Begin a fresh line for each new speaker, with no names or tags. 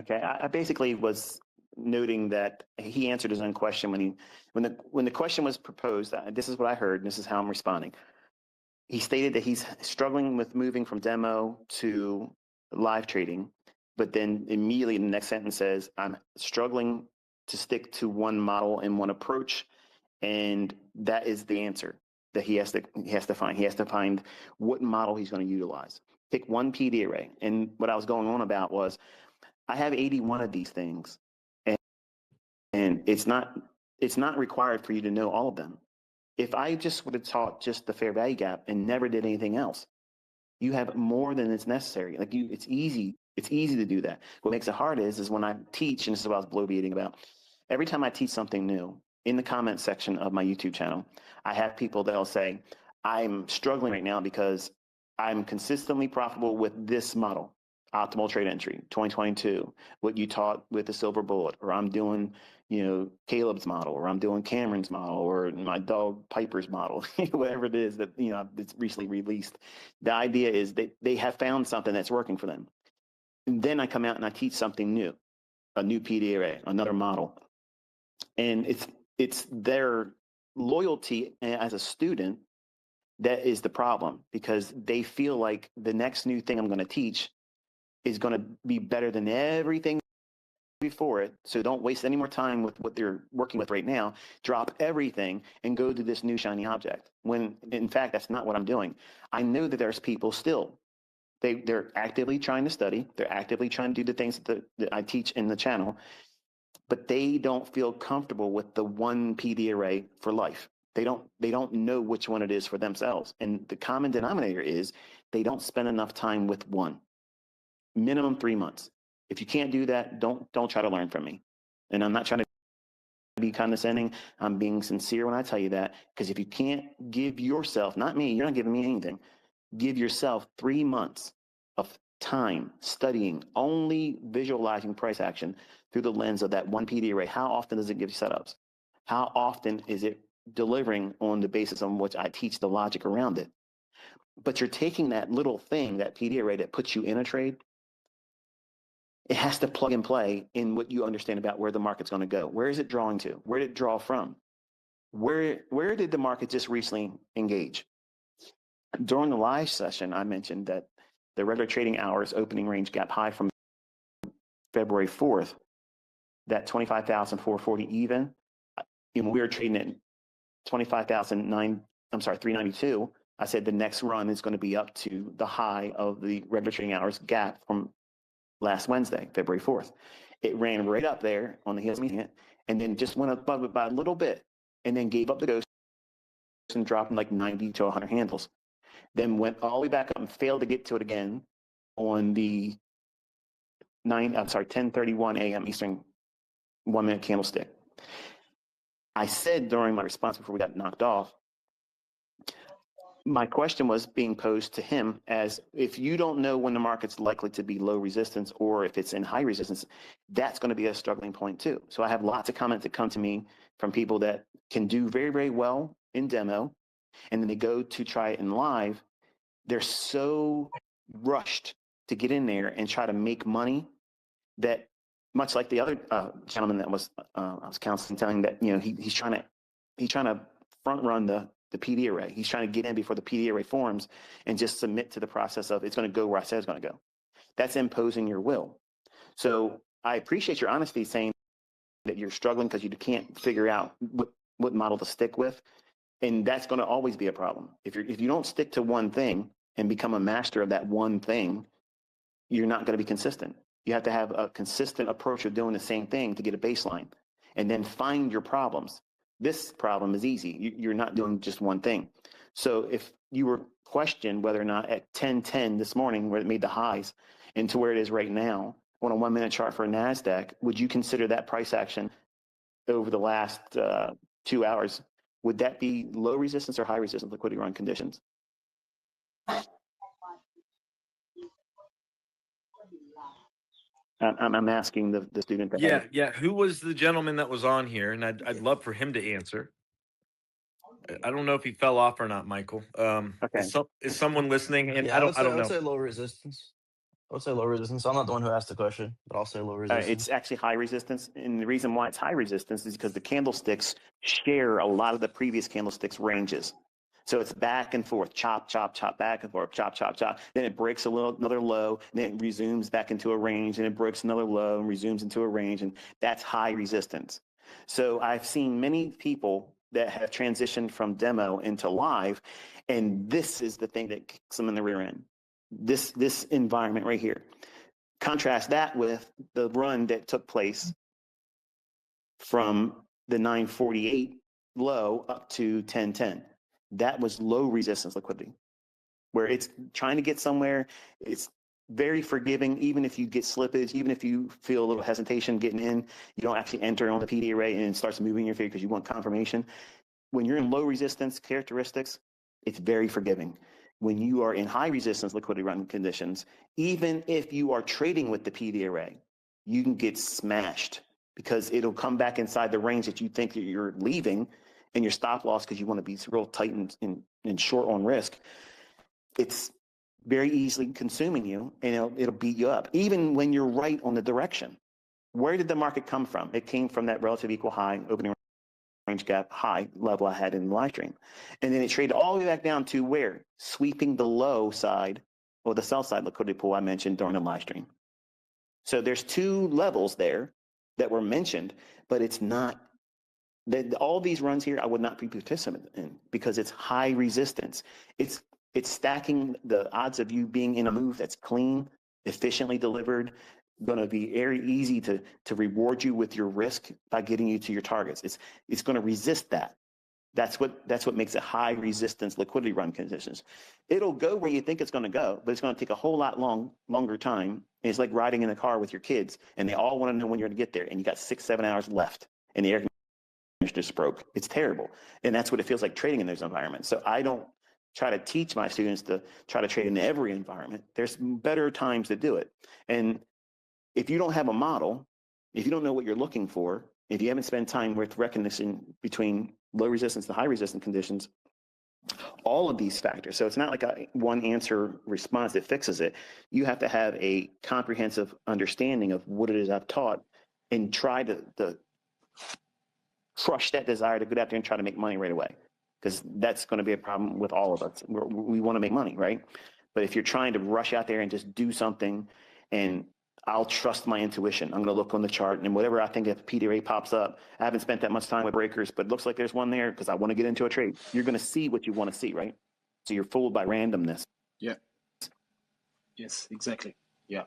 Okay, I basically was noting that he answered his own question when the question was proposed. This is what I heard, and this is how I'm responding. He stated that he's struggling with moving from demo to live trading, but then immediately in the next sentence says, "I'm struggling to stick to one model and one approach," and that is the answer that he has to find. He has to find what model he's going to utilize. Pick one PD array, and what I was going on about was I have 81 of these things, and, and it's not required for you to know all of them. If I just would have taught just the fair value gap and never did anything else, you have more than is necessary. Like it's easy. It's easy to do that. What makes it hard is when I teach, and this is what I was bloviating about. Every time I teach something new in the comment section of my YouTube channel, I have people that'll say, "I'm struggling right now because I'm consistently profitable with this model, optimal trade entry 2022, what you taught with the silver bullet, or I'm doing, Caleb's model, or I'm doing Cameron's model, or my dog Piper's model," whatever it is that, it's recently released. The idea is they have found something that's working for them. And then I come out and I teach something new, a new PDRA, another model. And it's their loyalty as a student that is the problem, because they feel like the next new thing I'm going to teach is going to be better than everything before it. So don't waste any more time with what they're working with right now. Drop everything and go to this new shiny object. When in fact, that's not what I'm doing. I know that there's people still, they're actively trying to study. They're actively trying to do the things that I teach in the channel, but they don't feel comfortable with the one PD array for life. They don't know which one it is for themselves. And the common denominator is they don't spend enough time with one. Minimum 3 months. If you can't do that, don't try to learn from me. And I'm not trying to be condescending. I'm being sincere when I tell you that, because if you can't give yourself, not me, you're not giving me anything, give yourself 3 months of time studying, only visualizing price action through the lens of that one PD array. How often does it give you setups? How often is it delivering on the basis on which I teach the logic around it? But you're taking that little thing, that PD array that puts you in a trade, it has to plug and play in what you understand about where the market's going to go. Where is it drawing to? Where did it draw from? Where did the market just recently engage? During the live session, I mentioned that the regular trading hours opening range gap high from February 4th, that 25,440 even, we were trading at 392. I said the next run is going to be up to the high of the regular trading hours gap from last Wednesday, February 4th. It ran right up there on the heels of meeting it, and then just went above it by a little bit, and then gave up the ghost and dropped like 90 to 100 handles. Then went all the way back up and failed to get to it again on the 10:31 a.m. Eastern 1 minute candlestick. I said during my response before we got knocked off, my question was being posed to him as, if you don't know when the market's likely to be low resistance or if it's in high resistance, that's going to be a struggling point too. So I have lots of comments that come to me from people that can do very, very well in demo, and then they go to try it in live. They're so rushed to get in there and try to make money that, much like the other gentleman that was I was counseling, telling that he's trying to front run the PD array. He's trying to get in before the PD array forms and just submit to the process of it's going to go where I said it's going to go. That's imposing your will. So I appreciate your honesty saying that you're struggling because you can't figure out what model to stick with, and that's going to always be a problem. If you don't stick to one thing and become a master of that one thing, you're not going to be consistent. You have to have a consistent approach of doing the same thing to get a baseline, and then find your problems. This problem is easy. You're not doing just one thing. So if you were questioned whether or not at 10:10 this morning, where it made the highs, and to where it is right now on a 1 minute chart for a NASDAQ, would you consider that price action over the last 2 hours? Would that be low resistance or high resistance liquidity run conditions? I'm asking the student that had
Yeah. Who was the gentleman that was on here? And I'd love for him to answer. I don't know if he fell off or not, Michael.
Okay.
Is someone listening? And
Yeah,
I don't
I
know.
would say low resistance. I would say low resistance. I'm not the one who asked the question, but I'll say low resistance.
It's actually high resistance. And the reason why it's high resistance is because the candlesticks share a lot of the previous candlesticks ranges. So it's back and forth, chop, chop, chop, back and forth, chop, chop, chop. Then it breaks another low, and then it resumes back into a range, and it breaks another low and resumes into a range, and that's high resistance. So I've seen many people that have transitioned from demo into live, and this is the thing that kicks them in the rear end. This environment right here. Contrast that with the run that took place from the 948 low up to 1010. That was low resistance liquidity, where it's trying to get somewhere. It's very forgiving, even if you get slippage, even if you feel a little hesitation getting in, you don't actually enter on the PD array and it starts moving your favor because you want confirmation. When you're in low resistance characteristics, it's very forgiving. When you are in high resistance liquidity run conditions, even if you are trading with the PD array, you can get smashed because it'll come back inside the range that you think that you're leaving, and your stop loss, because you want to be real tight and short on risk, it's very easily consuming you, and it'll beat you up, even when you're right on the direction. Where did the market come from? It came from that relative equal high opening range gap high level I had in the live stream. And then it traded all the way back down to where? Sweeping the low side or the sell side liquidity pool I mentioned during the live stream. So there's two levels there that were mentioned, but it's not that all these runs here I would not be participant in because it's high resistance. It's stacking the odds of you being in a move that's clean, efficiently delivered, going to be very easy to reward you with your risk by getting you to your targets. It's going to resist that. That's what makes it high resistance liquidity run conditions. It'll go where you think it's going to go, but it's going to take a whole lot longer time. And it's like riding in a car with your kids, and they all want to know when you're going to get there, and you got 6-7 hours left, and the air conditioner just broke. It's terrible, and that's what it feels like trading in those environments. So I don't try to teach my students to try to trade in every environment. There's better times to do it, and if you don't have a model, if you don't know what you're looking for, if you haven't spent time with recognition between low resistance and high resistance conditions, all of these factors. So it's not like a one answer response that fixes it. You have to have a comprehensive understanding of what it is I've taught and try to crush that desire to get out there and try to make money right away. Because that's going to be a problem with all of us. We want to make money, right? But if you're trying to rush out there and just do something, and I'll trust my intuition. I'm going to look on the chart, and whatever I think if PDRA pops up, I haven't spent that much time with breakers, but it looks like there's one there because I want to get into a trade. You're going to see what you want to see, right? So you're fooled by randomness.
Yeah. Yes, exactly. Yeah.